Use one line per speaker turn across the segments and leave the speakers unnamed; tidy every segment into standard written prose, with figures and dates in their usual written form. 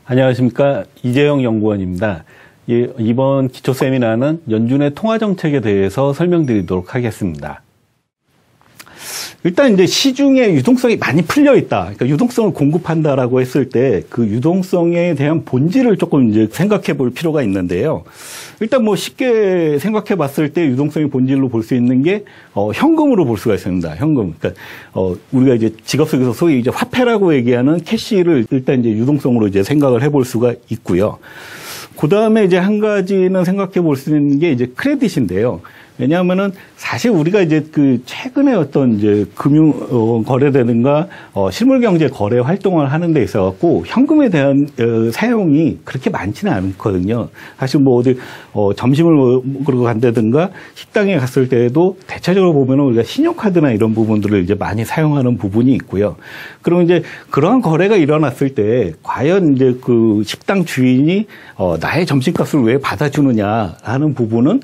안녕하십니까. 이재영 연구원입니다. 이번 기초 세미나는 연준의 통화 정책에 대해서 설명드리도록 하겠습니다. 일단 이제 시중에 유동성이 많이 풀려 있다. 그러니까 유동성을 공급한다라고 했을 때 그 유동성에 대한 본질을 조금 이제 생각해 볼 필요가 있는데요. 일단 뭐 쉽게 생각해 봤을 때 유동성의 본질로 볼 수 있는 게 현금으로 볼 수가 있습니다. 현금. 그러니까 우리가 이제 직업 속에서 소위 이제 화폐라고 얘기하는 캐시를 일단 이제 유동성으로 이제 생각을 해볼 수가 있고요. 그 다음에 이제 한 가지는 생각해 볼 수 있는 게 이제 크레딧인데요. 왜냐하면은 사실 우리가 이제 그 최근에 어떤 이제 금융 거래되든가 실물 경제 거래 활동을 하는 데 있어 갖고 현금에 대한 사용이 그렇게 많지는 않거든요. 사실 뭐 어디 점심을 먹으러 간다든가 식당에 갔을 때에도 대체적으로 보면은 우리가 신용카드나 이런 부분들을 이제 많이 사용하는 부분이 있고요. 그럼 이제 그러한 거래가 일어났을 때 과연 이제 그 식당 주인이 나의 점심값을 왜 받아주느냐라는 부분은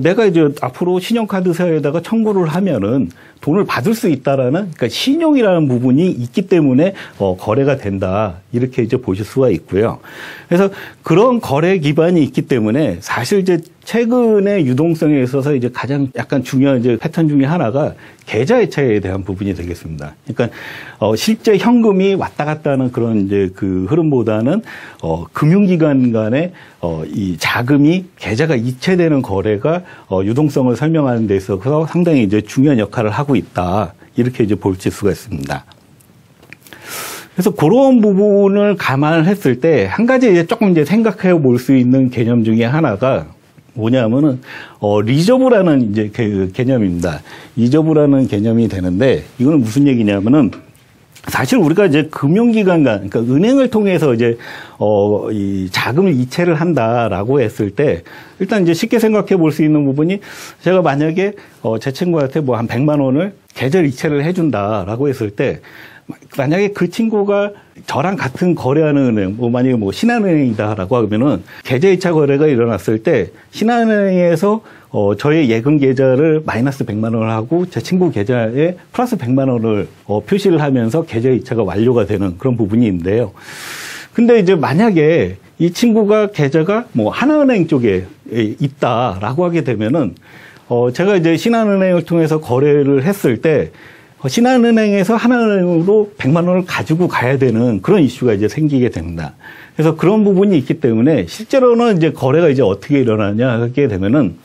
내가 이제 앞으로 신용카드사에다가 청구를 하면은 돈을 받을 수 있다라는, 그러니까 신용이라는 부분이 있기 때문에 거래가 된다. 이렇게 이제 보실 수가 있고요. 그래서 그런 거래 기반이 있기 때문에 사실 이제 최근에 유동성에 있어서 이제 가장 약간 중요한 이제 패턴 중에 하나가 계좌 이체에 대한 부분이 되겠습니다. 그러니까 실제 현금이 왔다 갔다 하는 그런 이제 그 흐름보다는 금융기관 간에 이 자금이 계좌가 이체되는 거래가 유동성을 설명하는 데 있어서 상당히 이제 중요한 역할을 하고 있다. 이렇게 이제 볼 수가 있습니다. 그래서 그런 부분을 감안을 했을 때 한 가지 이제 조금 이제 생각해 볼 수 있는 개념 중에 하나가 뭐냐면은 리저브라는 이제 그 개념입니다. 리저브라는 개념이 되는데 이거는 무슨 얘기냐면은 사실 우리가 이제 금융기관 간, 그러니까 은행을 통해서 이제 이 자금을 이체를 한다라고 했을 때 일단 이제 쉽게 생각해 볼 수 있는 부분이 제가 만약에 제 친구한테 뭐 한 100만 원을 계좌 이체를 해준다라고 했을 때 만약에 그 친구가 저랑 같은 거래하는 은행, 뭐 만약에 뭐 신한은행이다라고 하면은 계좌 이체 거래가 일어났을 때 신한은행에서 저의 예금 계좌를 마이너스 100만 원을 하고 제 친구 계좌에 플러스 100만 원을 표시를 하면서 계좌 이체가 완료가 되는 그런 부분이 있는데요. 근데 이제 만약에 이 친구가 계좌가 뭐 하나은행 쪽에 있다라고 하게 되면은 제가 이제 신한은행을 통해서 거래를 했을 때 신한은행에서 하나은행으로 100만 원을 가지고 가야 되는 그런 이슈가 이제 생기게 됩니다. 그래서 그런 부분이 있기 때문에 실제로는 이제 거래가 이제 어떻게 일어나냐 하게 되면은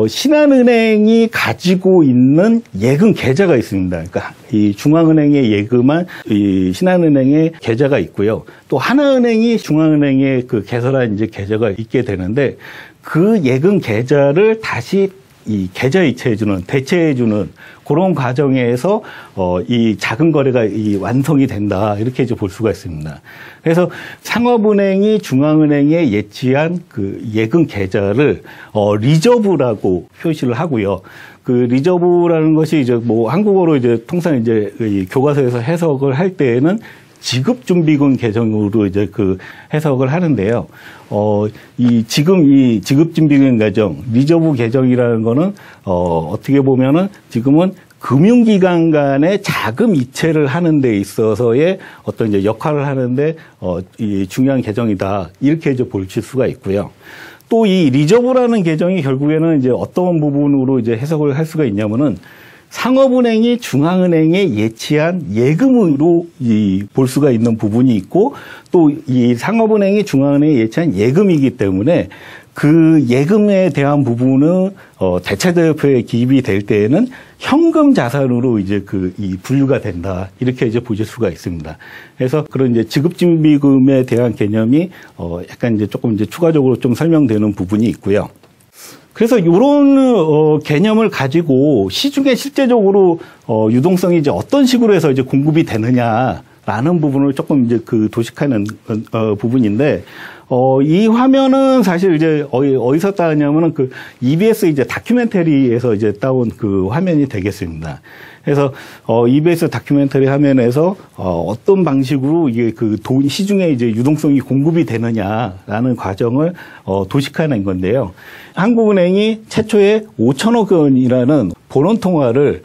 신한은행이 가지고 있는 예금 계좌가 있습니다. 그러니까 이 중앙은행에 예금한 이 신한은행의 계좌가 있고요. 또 하나은행이 중앙은행에 그 개설한 이제 계좌가 있게 되는데 그 예금 계좌를 다시 이 계좌 이체해주는, 대체해주는 그런 과정에서 이 자금 거래가 이 완성이 된다 이렇게 이제 볼 수가 있습니다. 그래서 상업은행이 중앙은행에 예치한 그 예금 계좌를 리저브라고 표시를 하고요. 그 리저브라는 것이 이제 뭐 한국어로 이제 통상 이제 이 교과서에서 해석을 할 때에는 지급준비금 계정으로 이제 그 해석을 하는데요. 이 지급준비금 계정, 리저브 계정이라는 거는, 어떻게 보면은 지금은 금융기관 간의 자금 이체를 하는 데 있어서의 어떤 이제 역할을 하는데, 이 중요한 계정이다. 이렇게 이제 볼 수가 있고요. 또 이 리저브라는 계정이 결국에는 이제 어떤 부분으로 이제 해석을 할 수가 있냐면은 상업은행이 중앙은행에 예치한 예금으로 볼 수가 있는 부분이 있고 또 이 상업은행이 중앙은행에 예치한 예금이기 때문에 그 예금에 대한 부분은 대체대표에 기입이 될 때에는 현금 자산으로 이제 이 분류가 된다 이렇게 이제 보실 수가 있습니다. 그래서 그런 이제 지급준비금에 대한 개념이 약간 이제 조금 이제 추가적으로 좀 설명되는 부분이 있고요. 그래서 이런 개념을 가지고 시중에 실제적으로 유동성이 이제 어떤 식으로 해서 이제 공급이 되느냐라는 부분을 조금 이제 그 도식하는 부분인데 이 화면은 사실 이제 어디서 따왔냐면은 그 EBS 이제 다큐멘터리에서 이제 따온 그 화면이 되겠습니다. 그래서 EBS 다큐멘터리 화면에서 어떤 방식으로 이게 그 시중에 이제 유동성이 공급이 되느냐라는 과정을 도식해낸 건데요. 한국은행이 최초에 5천억 원이라는 본원 통화를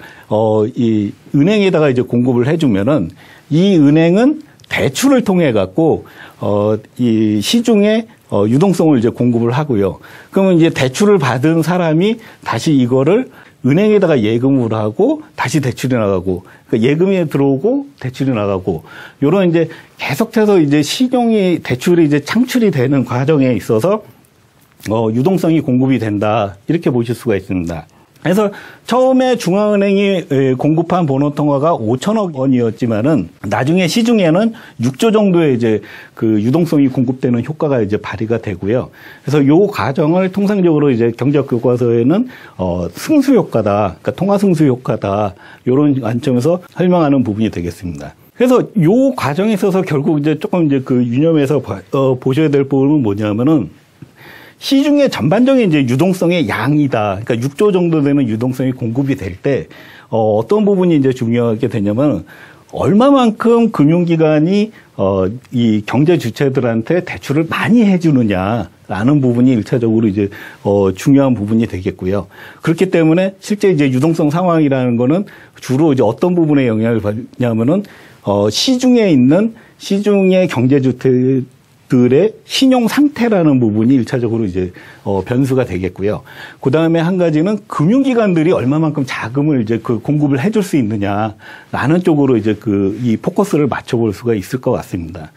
이 은행에다가 이제 공급을 해주면은 이 은행은 대출을 통해 갖고 이 시중에 유동성을 이제 공급을 하고요. 그러면 이제 대출을 받은 사람이 다시 이거를 은행에다가 예금을 하고 다시 대출이 나가고, 그러니까 예금이 들어오고 대출이 나가고, 요런 이제 계속해서 이제 신용이 대출이 이제 창출이 되는 과정에 있어서 유동성이 공급이 된다, 이렇게 보실 수가 있습니다. 그래서 처음에 중앙은행이 공급한 보너통화가 5천억 원이었지만은 나중에 시중에는 6조 정도의 이제 그 유동성이 공급되는 효과가 이제 발휘가 되고요. 그래서 요 과정을 통상적으로 이제 경제학 교과서에는 승수 효과다, 그러니까 통화 승수 효과다, 요런 관점에서 설명하는 부분이 되겠습니다. 그래서 요 과정에 있어서 결국 이제 조금 이제 그 유념해서 보셔야 될 부분은 뭐냐면은 시중의 전반적인 이제 유동성의 양이다. 그러니까 6조 정도 되는 유동성이 공급이 될 때, 어떤 부분이 이제 중요하게 되냐면, 얼마만큼 금융기관이, 이 경제 주체들한테 대출을 많이 해주느냐라는 부분이 일차적으로 이제, 중요한 부분이 되겠고요. 그렇기 때문에 실제 이제 유동성 상황이라는 거는 주로 이제 어떤 부분에 영향을 받냐면은, 시중에 있는 시중의 경제 주체 들의 신용 상태라는 부분이 일차적으로 이제 변수가 되겠고요. 그 다음에 한 가지는 금융기관들이 얼마만큼 자금을 이제 그 공급을 해줄 수 있느냐라는 쪽으로 이제 이 포커스를 맞춰볼 수가 있을 것 같습니다.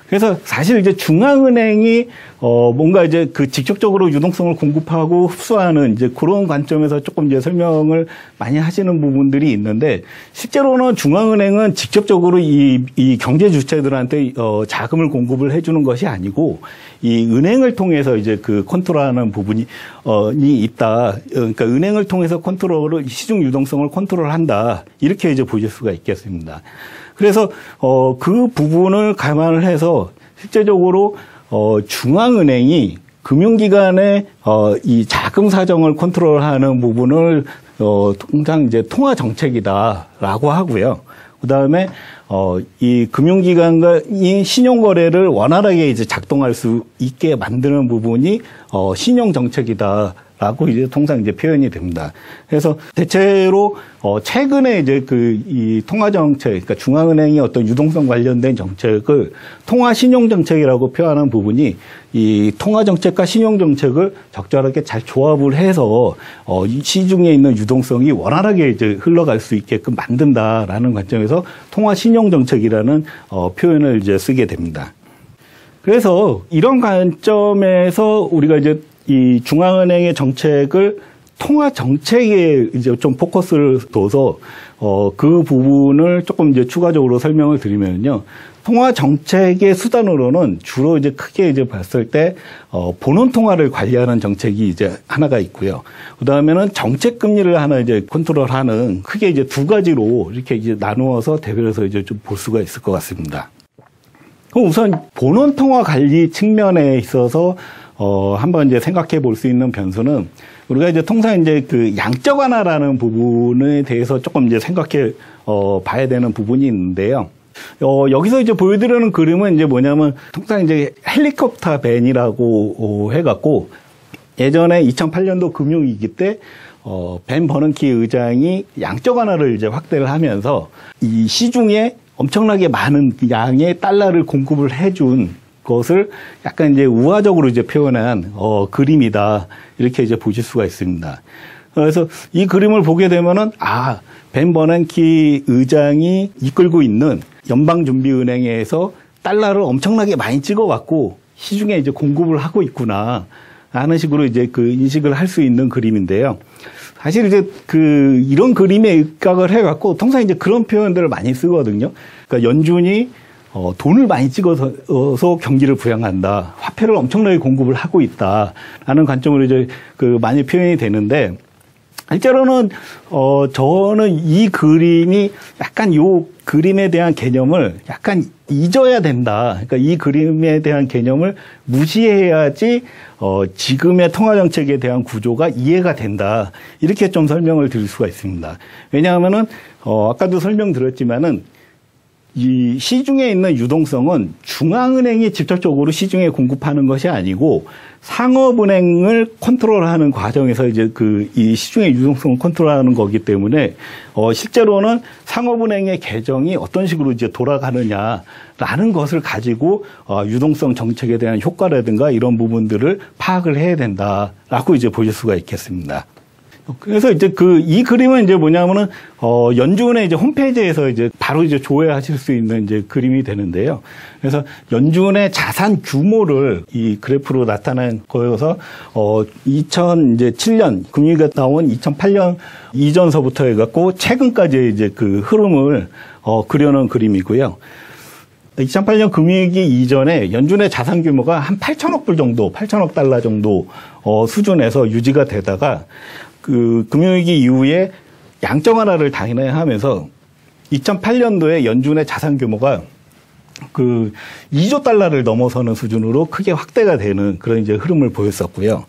그래서 사실 이제 중앙은행이 뭔가 이제 그 직접적으로 유동성을 공급하고 흡수하는 이제 그런 관점에서 조금 이제 설명을 많이 하시는 부분들이 있는데, 실제로는 중앙은행은 직접적으로 이 경제 주체들한테 자금을 공급을 해주는 것이 아니고 이 은행을 통해서 이제 그 컨트롤하는 부분이 있다. 그러니까 은행을 통해서 시중 유동성을 컨트롤한다. 이렇게 이제 보실 수가 있겠습니다. 그래서 그 부분을 감안을 해서 실제적으로 중앙은행이 금융기관의 이 자금 사정을 컨트롤하는 부분을 통상 이제 통화 정책이다라고 하고요. 그다음에 이 금융기관이 신용거래를 원활하게 이제 작동할 수 있게 만드는 부분이 신용 정책이다. 라고 이제 통상 이제 표현이 됩니다. 그래서 대체로 최근에 이제 이 통화 정책, 그러니까 중앙은행이 어떤 유동성 관련된 정책을 통화 신용 정책이라고 표현하는 부분이 이 통화 정책과 신용 정책을 적절하게 잘 조합을 해서 시중에 있는 유동성이 원활하게 이제 흘러갈 수 있게끔 만든다라는 관점에서 통화 신용 정책이라는 표현을 이제 쓰게 됩니다. 그래서 이런 관점에서 우리가 이제 이 중앙은행의 정책을 통화 정책에 이제 좀 포커스를 둬서 그 부분을 조금 이제 추가적으로 설명을 드리면요. 통화 정책의 수단으로는 주로 이제 크게 이제 봤을 때 본원 통화를 관리하는 정책이 이제 하나가 있고요. 그다음에는 정책 금리를 하나 이제 컨트롤하는 크게 이제 두 가지로 이렇게 이제 나누어서 대별해서 이제 좀 볼 수가 있을 것 같습니다. 그럼 우선 본원 통화 관리 측면에 있어서 한번 이제 생각해 볼 수 있는 변수는 우리가 이제 통상 이제 그 양적 완화라는 부분에 대해서 조금 이제 생각해 봐야 되는 부분이 있는데요. 여기서 이제 보여드리는 그림은 이제 뭐냐면 통상 이제 헬리콥터 벤이라고 해갖고 예전에 2008년도 금융위기 때 벤 버넌키 의장이 양적 완화를 이제 확대를 하면서 이 시중에 엄청나게 많은 양의 달러를 공급을 해준 것을 약간 이제 우화적으로 이제 표현한 그림이다, 이렇게 이제 보실 수가 있습니다. 그래서 이 그림을 보게 되면은 벤 버넌키 의장이 이끌고 있는 연방준비은행에서 달러를 엄청나게 많이 찍어왔고 시중에 이제 공급을 하고 있구나 라는 식으로 이제 그 인식을 할 수 있는 그림인데요. 사실 이제 이런 그림에 입각을 해갖고 통상 이제 그런 표현들을 많이 쓰거든요. 그러니까 연준이 돈을 많이 찍어서 경기를 부양한다, 화폐를 엄청나게 공급을 하고 있다라는 관점으로 이제 많이 표현이 되는데, 실제로는 저는 이 그림이 약간 요 그림에 대한 개념을 약간 잊어야 된다. 그러니까 이 그림에 대한 개념을 무시해야지 지금의 통화 정책에 대한 구조가 이해가 된다. 이렇게 좀 설명을 드릴 수가 있습니다. 왜냐하면은 아까도 설명드렸지만은 이 시중에 있는 유동성은 중앙은행이 직접적으로 시중에 공급하는 것이 아니고 상업은행을 컨트롤하는 과정에서 이제 이 시중의 유동성을 컨트롤하는 거기 때문에 실제로는 상업은행의 계정이 어떤 식으로 이제 돌아가느냐라는 것을 가지고 유동성 정책에 대한 효과라든가 이런 부분들을 파악을 해야 된다라고 이제 보실 수가 있겠습니다. 그래서 이제 이 그림은 이제 뭐냐면은, 연준의 이제 홈페이지에서 이제 바로 이제 조회하실 수 있는 이제 그림이 되는데요. 그래서 연준의 자산 규모를 이 그래프로 나타낸 거여서, 2007년, 금융위기가 나온 2008년 이전서부터 해갖고 최근까지 이제 그 흐름을, 그려놓은 그림이고요. 2008년 금융위기 이전에 연준의 자산 규모가 한 8천억 불 정도, 8천억 달러 정도, 수준에서 유지가 되다가, 금융위기 이후에 양적 완화를 단행하면서 2008년도에 연준의 자산 규모가 2조 달러를 넘어서는 수준으로 크게 확대가 되는 그런 이제 흐름을 보였었고요.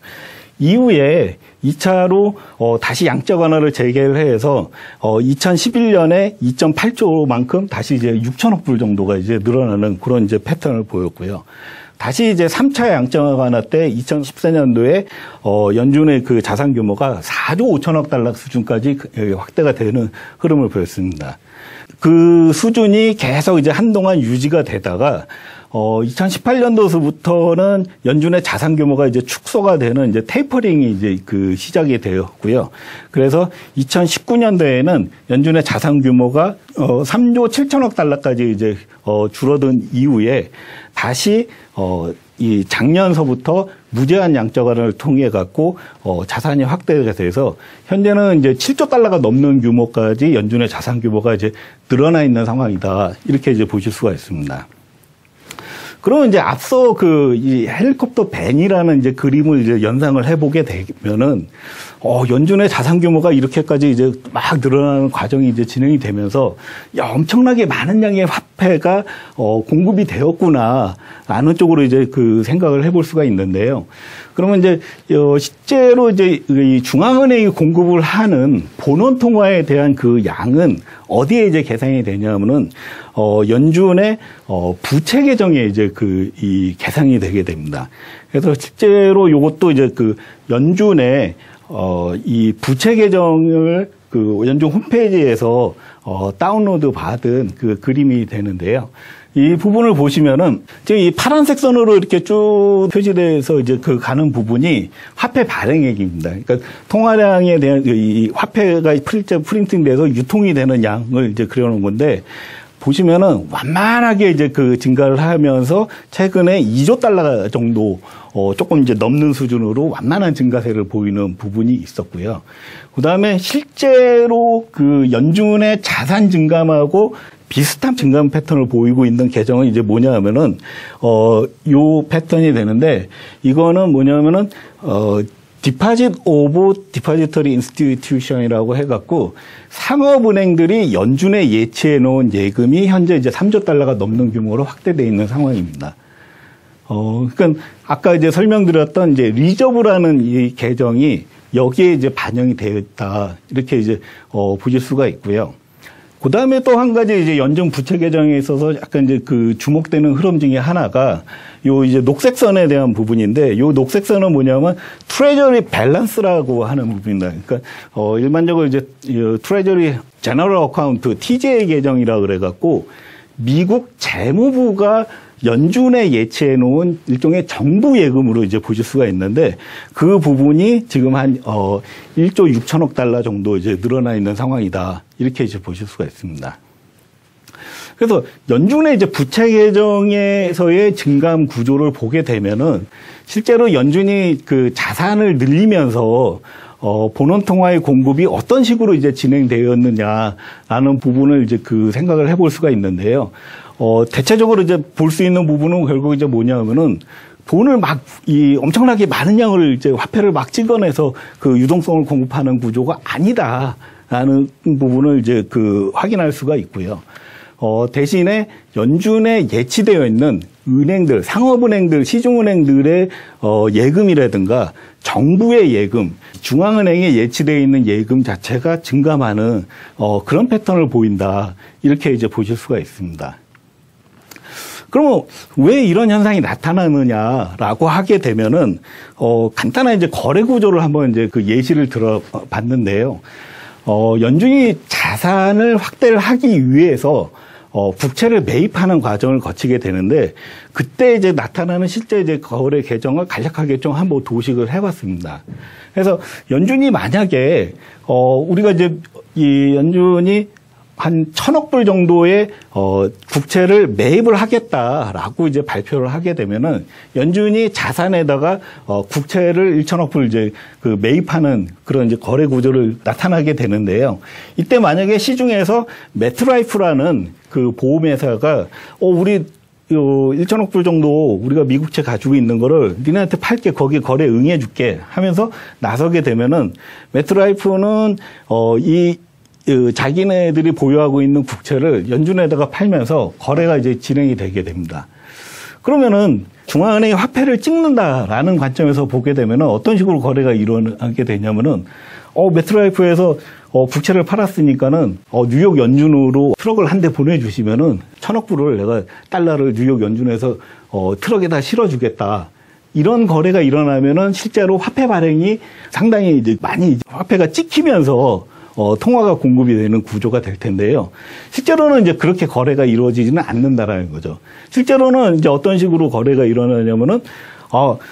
이후에 2차로 다시 양적 완화를 재개를 해서 2011년에 2.8조만큼 다시 이제 6천억 불 정도가 이제 늘어나는 그런 이제 패턴을 보였고요. 다시 이제 3차 양적 완화 때 2014년도에 연준의 그 자산 규모가 4조 5천억 달러 수준까지 확대가 되는 흐름을 보였습니다. 그 수준이 계속 이제 한동안 유지가 되다가 2018년도부터는 연준의 자산 규모가 이제 축소가 되는 이제 테이퍼링이 이제 시작이 되었고요. 그래서 2019년도에는 연준의 자산 규모가 3조 7천억 달러까지 이제 줄어든 이후에 다시 이 작년서부터 무제한 양적 완화를 통해 갖고 자산이 확대가 돼서 현재는 이제 7조 달러가 넘는 규모까지 연준의 자산 규모가 이제 늘어나 있는 상황이다. 이렇게 이제 보실 수가 있습니다. 그러면 이제 앞서 이 헬리콥터 벤이라는 이제 그림을 이제 연상을 해보게 되면은, 연준의 자산 규모가 이렇게까지 이제 막 늘어나는 과정이 이제 진행이 되면서, 엄청나게 많은 양의 화폐가, 공급이 되었구나라는 쪽으로 이제 생각을 해볼 수가 있는데요. 그러면 이제, 실제로 이제 이 중앙은행이 공급을 하는 본원 통화에 대한 그 양은 어디에 이제 계산이 되냐면은, 연준의, 부채 계정에 이제 이 계산이 되게 됩니다. 그래서 실제로 요것도 이제 연준의, 이 부채 계정을 연준 홈페이지에서, 다운로드 받은 그림이 되는데요. 이 부분을 보시면은, 지금 이 파란색 선으로 이렇게 쭉 표시돼서 이제 가는 부분이 화폐 발행액입니다. 그러니까 통화량에 대한 이 화폐가 프린팅돼서 유통이 되는 양을 이제 그려놓은 건데, 보시면은 완만하게 이제 증가를 하면서 최근에 2조 달러 정도 조금 이제 넘는 수준으로 완만한 증가세를 보이는 부분이 있었고요. 그다음에 실제로 연준의 자산 증감하고 비슷한 증감 패턴을 보이고 있는 계정은 이제 뭐냐 하면은 요 패턴이 되는데, 이거는 뭐냐면은 Deposit of Depository Institution이라고 해갖고 상업은행들이 연준에 예치해 놓은 예금이 현재 이제 3조 달러가 넘는 규모로 확대되어 있는 상황입니다. 그러니까 아까 이제 설명드렸던 이제 리저브라는 이 계정이 여기에 이제 반영이 되어 있다, 이렇게 이제 보실 수가 있고요. 그 다음에 또 한 가지 이제 연준 부채 계정에 있어서 약간 이제 주목되는 흐름 중에 하나가 요 이제 녹색선에 대한 부분인데, 요 녹색선은 뭐냐면 트레저리 밸런스라고 하는 부분입니다. 그러니까 일반적으로 이제 트레저리 제너럴 어카운트 TJ 계정이라 그래 갖고 미국 재무부가 연준에 예치해 놓은 일종의 정부 예금으로 이제 보실 수가 있는데, 그 부분이 지금 한 1조 6천억 달러 정도 이제 늘어나 있는 상황이다, 이렇게 이제 보실 수가 있습니다. 그래서 연준의 이제 부채 계정에서의 증감 구조를 보게 되면은 실제로 연준이 자산을 늘리면서 본원 통화의 공급이 어떤 식으로 이제 진행되었느냐라는 부분을 이제 생각을 해볼 수가 있는데요. 대체적으로 이제 볼 수 있는 부분은 결국 이제 뭐냐면은 돈을 엄청나게 많은 양을 이제 화폐를 막 찍어내서 유동성을 공급하는 구조가 아니다라는 부분을 이제 확인할 수가 있고요. 대신에 연준에 예치되어 있는 은행들, 상업은행들, 시중은행들의 예금이라든가 정부의 예금, 중앙은행에 예치되어 있는 예금 자체가 증감하는 그런 패턴을 보인다, 이렇게 이제 보실 수가 있습니다. 그러면 왜 이런 현상이 나타나느냐라고 하게 되면은 간단한 이제 거래 구조를 한번 이제 그 예시를 들어봤는데요. 연준이 자산을 확대를 하기 위해서 국채를 매입하는 과정을 거치게 되는데, 그때 이제 나타나는 실제 이제 거래 계정을 간략하게 좀 한번 도식을 해봤습니다. 그래서 연준이 만약에 우리가 이제 이 연준이 한 1,000억 불 정도의 국채를 매입을 하겠다라고 이제 발표를 하게 되면은, 연준이 자산에다가 국채를 1,000억 불 이제 그 매입하는 그런 이제 거래 구조를 나타나게 되는데요. 이때 만약에 시중에서 메트라이프라는 그 보험회사가 우리 1,000억 불 정도 우리가 미국채 가지고 있는 거를 니네한테 팔게, 거기 거래 응해줄게 하면서 나서게 되면은, 메트라이프는 자기네들이 보유하고 있는 국채를 연준에다가 팔면서 거래가 이제 진행이 되게 됩니다. 그러면은 중앙은행이 화폐를 찍는다라는 관점에서 보게 되면은 어떤 식으로 거래가 일어나게 되냐면은, 메트라이프에서 국채를 팔았으니까는 뉴욕 연준으로 트럭을 한 대 보내주시면은 1,000억 불을 내가 달러를 뉴욕 연준에서 트럭에다 실어주겠다. 이런 거래가 일어나면은 실제로 화폐 발행이 상당히 이제 많이 화폐가 찍히면서 통화가 공급이 되는 구조가 될 텐데요. 실제로는 이제 그렇게 거래가 이루어지지는 않는다라는 거죠. 실제로는 이제 어떤 식으로 거래가 일어나냐면은,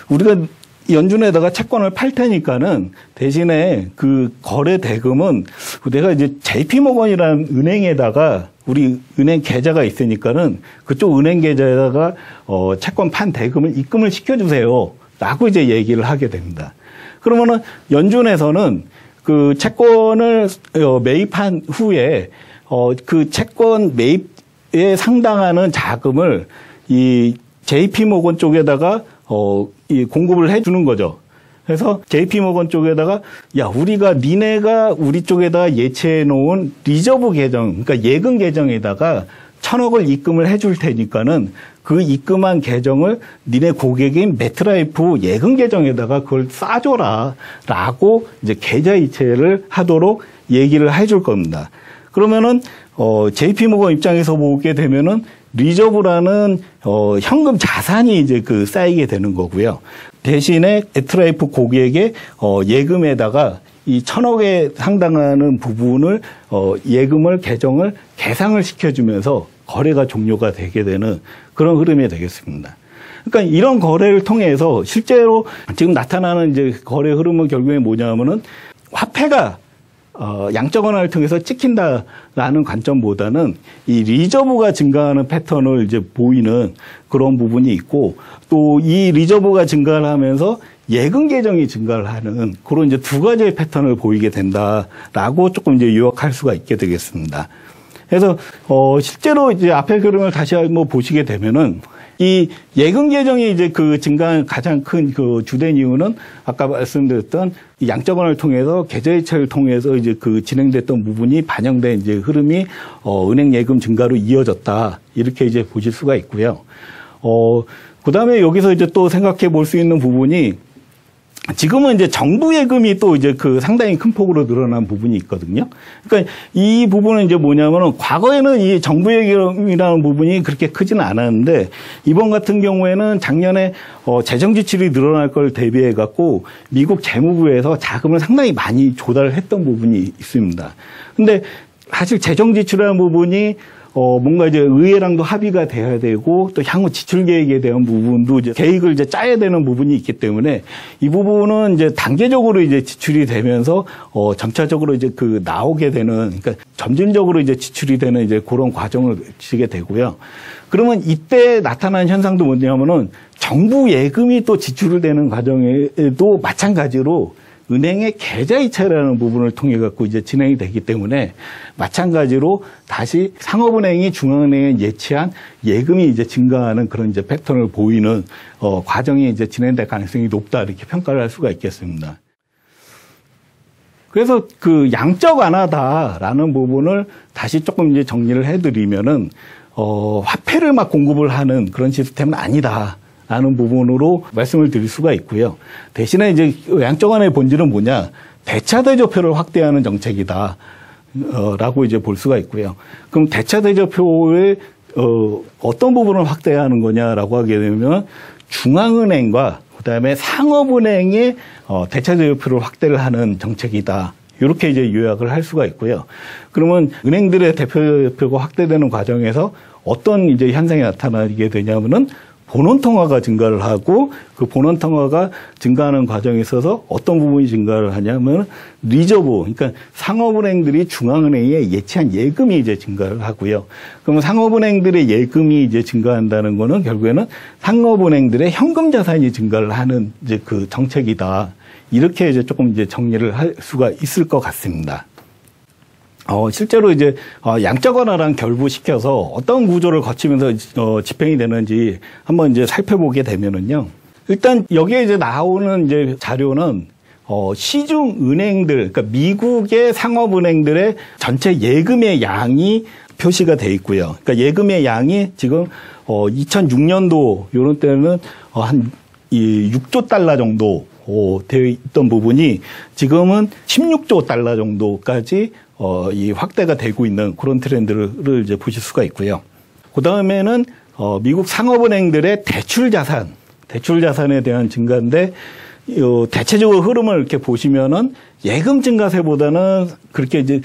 우리가 연준에다가 채권을 팔 테니까는 대신에 그 거래 대금은 내가 이제 JP모건이라는 은행에다가 우리 은행 계좌가 있으니까는 그쪽 은행 계좌에다가 채권 판 대금을 입금을 시켜주세요. 라고 이제 얘기를 하게 됩니다. 그러면은 연준에서는 그 채권을 매입한 후에 그 채권 매입에 상당하는 자금을 이 JP모건 쪽에다가 이 공급을 해주는 거죠. 그래서 JP모건 쪽에다가 우리가 니네가 우리 쪽에다가 예치해 놓은 리저브 계정, 그러니까 예금 계정에다가 1,000억을 입금을 해줄 테니까는 그 입금한 계정을 니네 고객인 메트라이프 예금 계정에다가 그걸 싸줘라라고 이제 계좌 이체를 하도록 얘기를 해줄 겁니다. 그러면은 JP모건 입장에서 보게 되면은 리저브라는 현금 자산이 이제 그 쌓이게 되는 거고요. 대신에 메트라이프 고객의 예금에다가 이 1,000억에 상당하는 부분을 예금을 계정을 개상을 시켜주면서 거래가 종료가 되게 되는 그런 흐름이 되겠습니다. 그러니까 이런 거래를 통해서 실제로 지금 나타나는 이제 거래 흐름은 결국에 뭐냐면은 화폐가 양적 완화를 통해서 찍힌다라는 관점보다는 이 리저브가 증가하는 패턴을 이제 보이는 그런 부분이 있고, 또 이 리저브가 증가를 하면서 예금 계정이 증가를 하는 그런 이제 두 가지의 패턴을 보이게 된다라고 조금 이제 요약할 수가 있게 되겠습니다. 그래서 실제로 이제 앞에 그림을 다시 한번 보시게 되면은 이 예금 계정이 이제 그 증가한 가장 큰 그 주된 이유는 아까 말씀드렸던 이 양적 완화를 통해서 계좌 이체를 통해서 이제 그 진행됐던 부분이 반영된 이제 흐름이 은행 예금 증가로 이어졌다, 이렇게 이제 보실 수가 있고요. 그다음에 여기서 이제 또 생각해 볼 수 있는 부분이, 지금은 이제 정부 예금이 또 이제 그 상당히 큰 폭으로 늘어난 부분이 있거든요. 그러니까 이 부분은 이제 뭐냐면은 과거에는 이 정부 예금이라는 부분이 그렇게 크지는 않았는데, 이번 같은 경우에는 작년에 재정 지출이 늘어날 걸 대비해 갖고 미국 재무부에서 자금을 상당히 많이 조달을 했던 부분이 있습니다. 근데 사실 재정 지출이라는 부분이 뭔가 이제 의회랑도 합의가 돼야 되고, 또 향후 지출 계획에 대한 부분도 이제 계획을 이제 짜야 되는 부분이 있기 때문에 이 부분은 이제 단계적으로 이제 지출이 되면서 점차적으로 이제 그 나오게 되는, 그러니까 점진적으로 이제 지출이 되는 이제 그런 과정을 거치게 되고요. 그러면 이때 나타난 현상도 뭐냐면은 정부 예금이 또 지출을 되는 과정에도 마찬가지로 은행의 계좌 이체라는 부분을 통해 갖고 이제 진행이 되기 때문에, 마찬가지로 다시 상업은행이 중앙은행에 예치한 예금이 이제 증가하는 그런 이제 패턴을 보이는 과정이 이제 진행될 가능성이 높다, 이렇게 평가를 할 수가 있겠습니다. 그래서 그 양적 완화다라는 부분을 다시 조금 이제 정리를 해드리면은 화폐를 막 공급을 하는 그런 시스템은 아니다 라는 부분으로 말씀을 드릴 수가 있고요. 대신에 이제 양적 완화의 본질은 뭐냐, 대차 대조표를 확대하는 정책이다 라고 이제 볼 수가 있고요. 그럼 대차 대조표의 어떤 부분을 확대하는 거냐라고 하게 되면 중앙은행과 그다음에 상업은행의 대체대표를 확대를 하는 정책이다. 이렇게 이제 요약을 할 수가 있고요. 그러면 은행들의 대표가 확대되는 과정에서 어떤 이제 현상이 나타나게 되냐면은 본원통화가 증가를 하고 그 본원통화가 증가하는 과정에 있어서 어떤 부분이 증가를 하냐면 리저브, 그러니까 상업은행들이 중앙은행에 예치한 예금이 이제 증가를 하고요. 그러면 상업은행들의 예금이 이제 증가한다는 거는 결국에는 상업은행들의 현금 자산이 증가를 하는 이제 그 정책이다. 이렇게 이제 조금 이제 정리를 할 수가 있을 것 같습니다. 실제로 이제 양적 완화랑 결부시켜서 어떤 구조를 거치면서 집행이 되는지 한번 이제 살펴보게 되면은요. 일단 여기에 이제 나오는 이제 자료는 시중 은행들, 그러니까 미국의 상업은행들의 전체 예금의 양이 표시가 돼 있고요. 그러니까 예금의 양이 지금 2006년도 요런 때는 한 6조 달러 정도 되어 있던 부분이 지금은 16조 달러 정도까지 이 확대가 되고 있는 그런 트렌드를 이제 보실 수가 있고요. 그 다음에는 미국 상업은행들의 대출 자산에 대한 증가인데 대체적으로 흐름을 이렇게 보시면은 예금 증가세보다는 그렇게 이제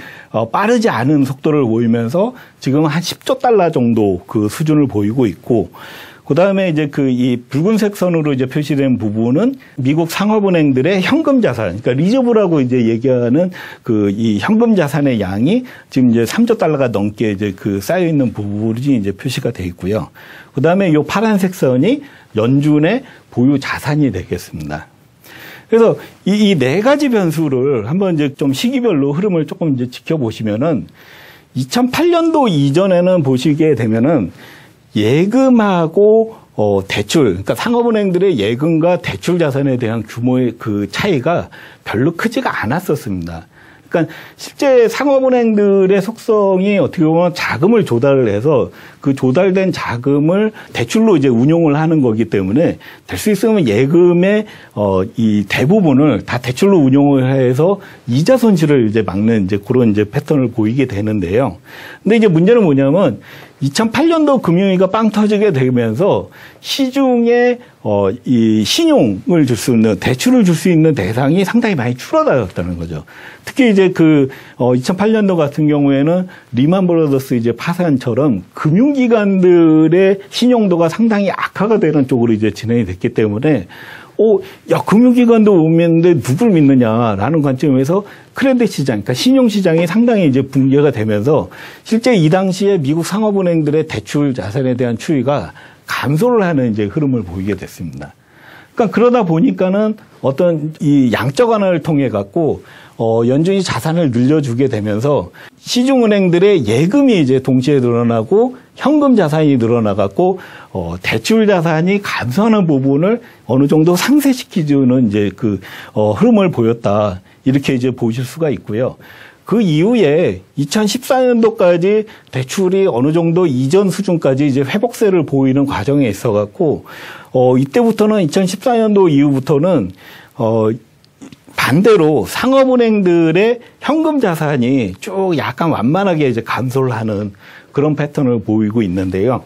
빠르지 않은 속도를 보이면서 지금 한 10조 달러 정도 그 수준을 보이고 있고. 그 다음에 이제 이 붉은색 선으로 이제 표시된 부분은 미국 상업은행들의 현금 자산, 그러니까 리저브라고 이제 얘기하는 이 현금 자산의 양이 지금 이제 3조 달러가 넘게 이제 쌓여 있는 부분이 이제 표시가 돼 있고요. 그 다음에 이 파란색 선이 연준의 보유 자산이 되겠습니다. 그래서 이 네 가지 변수를 한번 이제 좀 시기별로 흐름을 조금 이제 지켜보시면은 2008년도 이전에는 보시게 되면은 예금하고 대출, 그러니까 상업은행들의 예금과 대출 자산에 대한 규모의 그 차이가 별로 크지가 않았었습니다. 그러니까 실제 상업은행들의 속성이 어떻게 보면 자금을 조달을 해서 그 조달된 자금을 대출로 이제 운용을 하는 거기 때문에 될 수 있으면 예금의 이 대부분을 다 대출로 운용을 해서 이자 손실을 이제 막는 이제 그런 이제 패턴을 보이게 되는데요. 근데 이제 문제는 뭐냐면 2008년도 금융위기가 빵 터지게 되면서 시중에 이 신용을 줄 수 있는 대출을 줄 수 있는 대상이 상당히 많이 줄어들었다는 거죠. 특히 이제 2008년도 같은 경우에는 리만 브라더스 이제 파산처럼 금융기관들의 신용도가 상당히 악화가 되는 쪽으로 이제 진행이 됐기 때문에 금융기관도 못 믿는데 누굴 믿느냐라는 관점에서 크레딧 시장, 그러니까 신용시장이 상당히 이제 붕괴가 되면서 실제 이 당시에 미국 상업은행들의 대출 자산에 대한 추이가 감소를 하는 이제 흐름을 보이게 됐습니다. 그러니까 그러다 보니까는 어떤 이 양적 완화를 통해 갖고 연준이 자산을 늘려주게 되면서 시중은행들의 예금이 이제 동시에 늘어나고 현금 자산이 늘어나갖고 대출 자산이 감소하는 부분을 어느 정도 상쇄시키는 이제 흐름을 보였다. 이렇게 이제 보실 수가 있고요. 그 이후에 2014년도까지 대출이 어느 정도 이전 수준까지 이제 회복세를 보이는 과정에 있어갖고 이때부터는 2014년도 이후부터는 반대로 상업은행들의 현금 자산이 쭉 약간 완만하게 이제 감소를 하는 그런 패턴을 보이고 있는데요.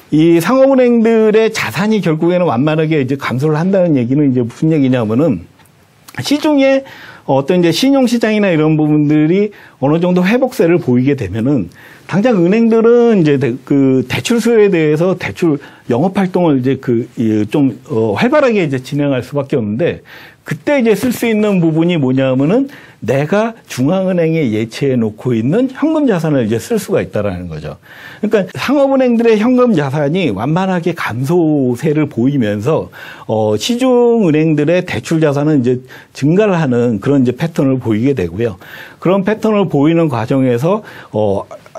이 상업은행들의 자산이 결국에는 완만하게 이제 감소를 한다는 얘기는 이제 무슨 얘기냐면은 시중에 어떤 이제 신용시장이나 이런 부분들이 어느 정도 회복세를 보이게 되면은 당장 은행들은 이제 대출 수요에 대해서 대출 영업 활동을 이제 좀 활발하게 이제 진행할 수밖에 없는데 그때 이제 쓸 수 있는 부분이 뭐냐면은 내가 중앙은행에 예치해 놓고 있는 현금 자산을 이제 쓸 수가 있다라는 거죠. 그러니까 상업은행들의 현금 자산이 완만하게 감소세를 보이면서 시중은행들의 대출 자산은 이제 증가를 하는 그런 이제 패턴을 보이게 되고요. 그런 패턴을 보이는 과정에서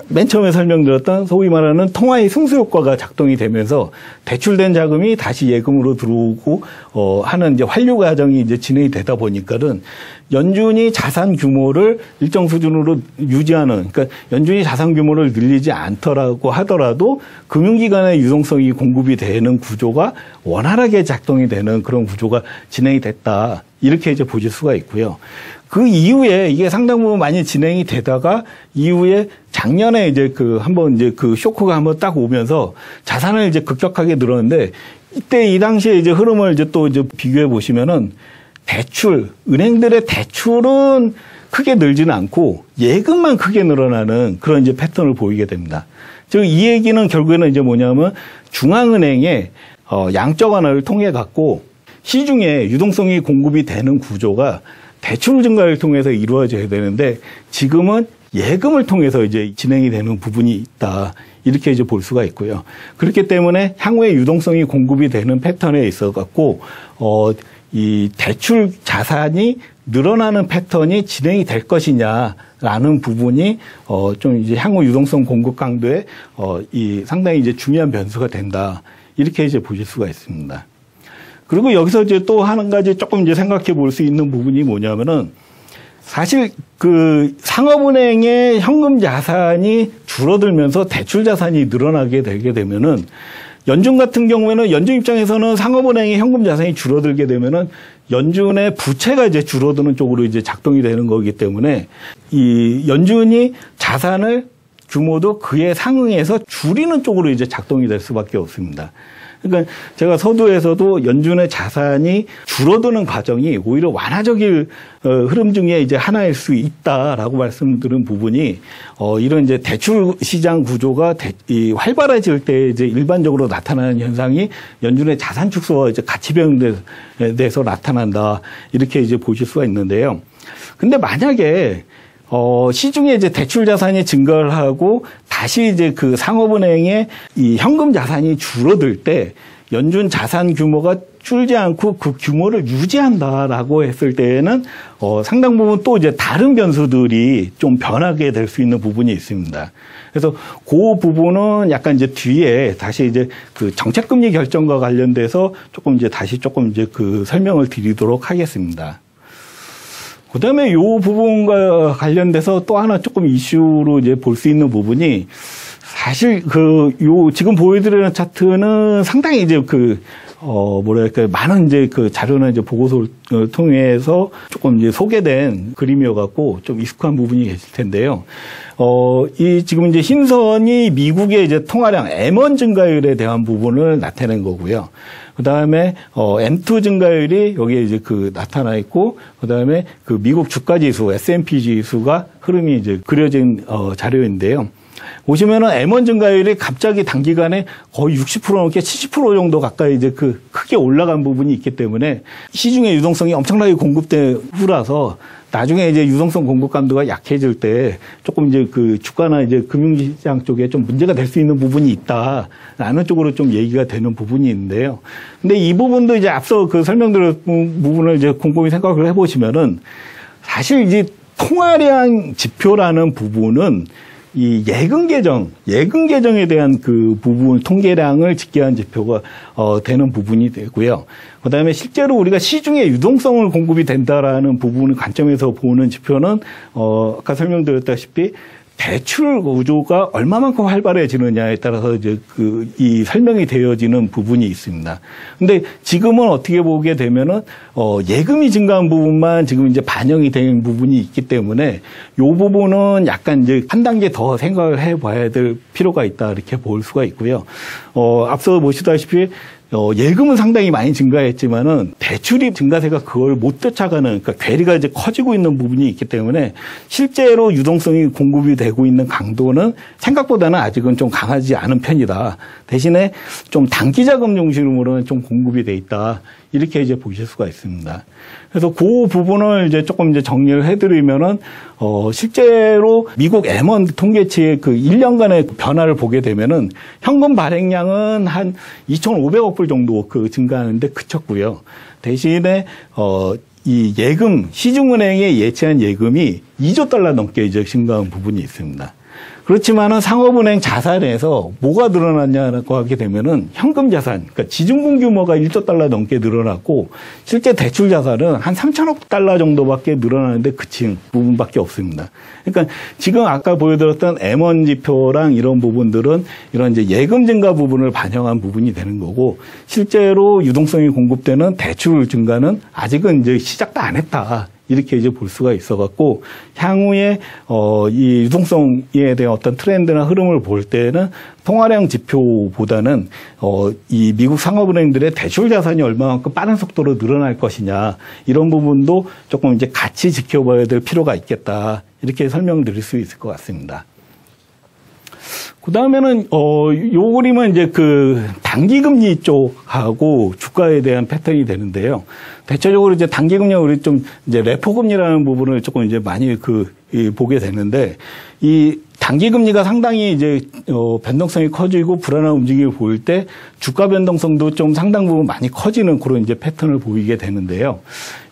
맨 처음에 설명드렸던 소위 말하는 통화의 승수 효과가 작동이 되면서 대출된 자금이 다시 예금으로 들어오고 하는 이제 환류 과정이 이제 진행이 되다 보니까는 연준이 자산 규모를 일정 수준으로 유지하는, 그러니까 연준이 자산 규모를 늘리지 않더라고 하더라도 금융기관의 유동성이 공급이 되는 구조가 원활하게 작동이 되는 그런 구조가 진행이 됐다. 이렇게 이제 보실 수가 있고요. 그 이후에 이게 상당 부분 많이 진행이 되다가 이후에 작년에 이제 한번 이제 쇼크가 한번 딱 오면서 자산을 이제 급격하게 늘었는데 이때 이 당시에 이제 흐름을 이제 또 이제 비교해 보시면은 은행들의 대출은 크게 늘지는 않고 예금만 크게 늘어나는 그런 이제 패턴을 보이게 됩니다. 즉 이 얘기는 결국에는 이제 뭐냐면 중앙은행의 양적 완화를 통해 갖고 시중에 유동성이 공급이 되는 구조가 대출 증가를 통해서 이루어져야 되는데 지금은 예금을 통해서 이제 진행이 되는 부분이 있다. 이렇게 이제 볼 수가 있고요. 그렇기 때문에 향후에 유동성이 공급이 되는 패턴에 있어 갖고 이 대출 자산이 늘어나는 패턴이 진행이 될 것이냐라는 부분이 좀 이제 향후 유동성 공급 강도에 이 상당히 이제 중요한 변수가 된다. 이렇게 이제 보실 수가 있습니다. 그리고 여기서 이제 또 한 가지 조금 이제 생각해 볼 수 있는 부분이 뭐냐면은 사실 상업은행의 현금 자산이 줄어들면서 대출 자산이 늘어나게 되게 되면은 연준 같은 경우에는 연준 입장에서는 상업은행의 현금 자산이 줄어들게 되면은 연준의 부채가 이제 줄어드는 쪽으로 이제 작동이 되는 거기 때문에 이 연준이 자산을 규모도 그에 상응해서 줄이는 쪽으로 이제 작동이 될 수밖에 없습니다. 그러니까 제가 서두에서도 연준의 자산이 줄어드는 과정이 오히려 완화적인 흐름 중에 이제 하나일 수 있다라고 말씀드린 부분이 이런 이제 대출 시장 구조가 활발해질 때 이제 일반적으로 나타나는 현상이 연준의 자산 축소와 이제 가치 변동에서 나타난다 이렇게 이제 보실 수가 있는데요. 근데 만약에 시중에 이제 대출 자산이 증가를 하고 다시 이제 상업은행의 이 현금 자산이 줄어들 때 연준 자산 규모가 줄지 않고 그 규모를 유지한다라고 했을 때에는 상당 부분 또 이제 다른 변수들이 좀 변하게 될 수 있는 부분이 있습니다. 그래서 그 부분은 약간 이제 뒤에 다시 이제 정책금리 결정과 관련돼서 다시 설명을 드리도록 하겠습니다. 그 다음에 이 부분과 관련돼서 또 하나 조금 이슈로 이제 볼 수 있는 부분이 사실 지금 보여드리는 차트는 상당히 이제 많은 이제 자료나 이제 보고서를 통해서 조금 이제 소개된 그림이어갖고 좀 익숙한 부분이 계실 텐데요. 지금 이제 흰 선이 미국의 이제 통화량 M1 증가율에 대한 부분을 나타낸 거고요. 그 다음에, M2 증가율이 여기에 이제 나타나 있고, 그 다음에 미국 주가 지수, S&P 지수가 흐름이 이제 그려진, 자료인데요. 보시면은 M1 증가율이 갑자기 단기간에 거의 60% 넘게 70% 정도 가까이 이제 크게 올라간 부분이 있기 때문에 시중의 유동성이 엄청나게 공급된 후라서 나중에 이제 유동성 공급 감도가 약해질 때 조금 이제 주가나 이제 금융시장 쪽에 좀 문제가 될 수 있는 부분이 있다라는 쪽으로 좀 얘기가 되는 부분이 있는데요. 근데 이 부분도 이제 앞서 설명드린 부분을 이제 곰곰이 생각을 해보시면은 사실 이제 통화량 지표라는 부분은 이 예금 계정에 대한 부분 통계량을 집계한 지표가 되는 부분이 되고요. 그다음에 실제로 우리가 시중에 유동성을 공급이 된다라는 부분 관점에서 보는 지표는 아까 설명드렸다시피 대출 구조가 얼마만큼 활발해지느냐에 따라서 이제 이 설명이 되어지는 부분이 있습니다. 근데 지금은 어떻게 보게 되면은 예금이 증가한 부분만 지금 이제 반영이 된 부분이 있기 때문에 이 부분은 약간 이제 한 단계 더 생각을 해봐야 될 필요가 있다 이렇게 볼 수가 있고요. 앞서 보시다시피 예금은 상당히 많이 증가했지만은 대출입 증가세가 그걸 못 쫓아가는, 그러니까 괴리가 이제 커지고 있는 부분이 있기 때문에 실제로 유동성이 공급이 되고 있는 강도는 생각보다는 아직은 좀 강하지 않은 편이다. 대신에 좀 단기 자금 중심으로는 좀 공급이 돼 있다. 이렇게 이제 보실 수가 있습니다. 그래서 그 부분을 이제 조금 이제 정리를 해드리면은, 실제로 미국 M1 통계치의 1년간의 변화를 보게 되면은 현금 발행량은 한 2,500억 불 정도 증가하는데 그쳤고요. 대신에, 이 예금, 시중은행에 예치한 예금이 2조 달러 넘게 이제 증가한 부분이 있습니다. 그렇지만은 상업은행 자산에서 뭐가 늘어났냐고 하게 되면은 현금 자산, 그러니까 지준금 규모가 1조 달러 넘게 늘어났고 실제 대출 자산은 한 3천억 달러 정도밖에 늘어나는데 그친 부분밖에 없습니다. 그러니까 지금 아까 보여드렸던 M1 지표랑 이런 부분들은 이런 이제 예금 증가 부분을 반영한 부분이 되는 거고 실제로 유동성이 공급되는 대출 증가는 아직은 이제 시작도 안 했다. 이렇게 이제 볼 수가 있어갖고 향후에 이 유동성에 대한 어떤 트렌드나 흐름을 볼 때는 통화량 지표보다는 이 미국 상업은행들의 대출 자산이 얼마만큼 빠른 속도로 늘어날 것이냐 이런 부분도 조금 이제 같이 지켜봐야 될 필요가 있겠다 이렇게 설명드릴 수 있을 것 같습니다. 그 다음에는, 요 그림은 이제 그 단기금리 쪽하고 주가에 대한 패턴이 되는데요. 대체적으로 이제 단기금리가 우리 좀 이제 레포금리라는 부분을 조금 이제 많이 보게 되는데, 이 단기금리가 상당히 이제, 변동성이 커지고 불안한 움직임을 보일 때 주가 변동성도 좀 상당 부분 많이 커지는 그런 이제 패턴을 보이게 되는데요.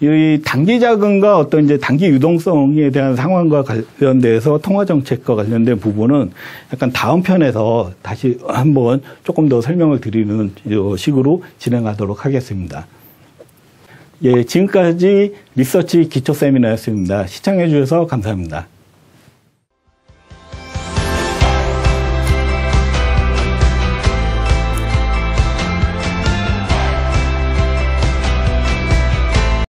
이 단기 자금과 어떤 이제 단기 유동성에 대한 상황과 관련돼서 통화 정책과 관련된 부분은 약간 다음 편에서 다시 한번 조금 더 설명을 드리는 식으로 진행하도록 하겠습니다. 예, 지금까지 리서치 기초 세미나였습니다. 시청해 주셔서 감사합니다.